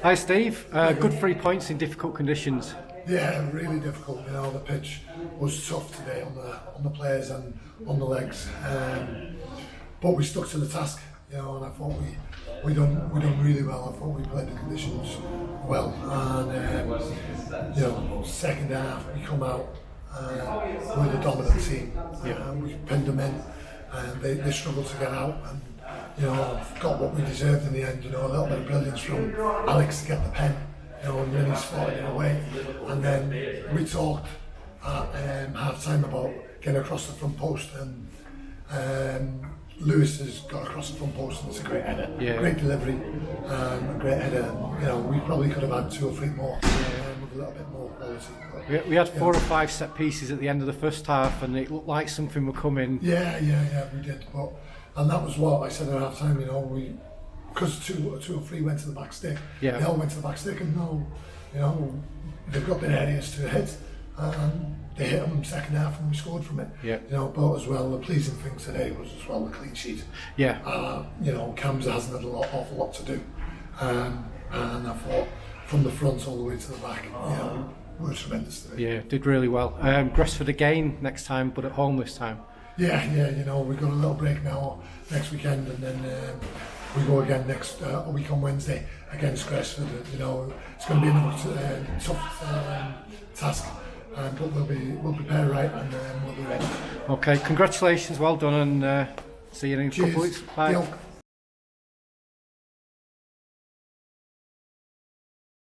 Hi Steve, good 3 points in difficult conditions. Yeah, really difficult. You know, the pitch was tough today on the players and on the legs, but we stuck to the task. You know, and I thought we done really well. I thought we played the conditions well, and you know, second half we come out with a dominant team. We pinned them in, and they struggled to get out. And you know, got what we deserved in the end. You know, a little bit of brilliance from Alex to get the pen. You know, and really spotted it away. And then we talked at half time about getting across the front post, and Lewis has got across the front post, and it's a great header, great delivery, a great header. You know, we probably could have had 2 or 3 more with a little bit more quality. But, we had 4 or 5 set pieces at the end of the first half, and it looked like something would come in. Yeah, we did. And that was what I said at half time. You know, because 2 or 3 went to the back stick. They all went to the back stick, and you know, they've got their areas to hit, and they hit them second half, and we scored from it. You know, but as well, the pleasing thing today was as well the clean sheet. You know, Cam's hasn't had awful lot to do, and I thought from the front all the way to the back, you know, we were tremendous today. Yeah, did really well. Gresford again next time, but at home this time. Yeah, you know, we've got a little break now next weekend, and then we go again next week on Wednesday against Gresford. You know, it's going to be another tough task, but we'll prepare right, and we'll be ready. Okay, congratulations, well done, and see you in a couple of weeks. Bye.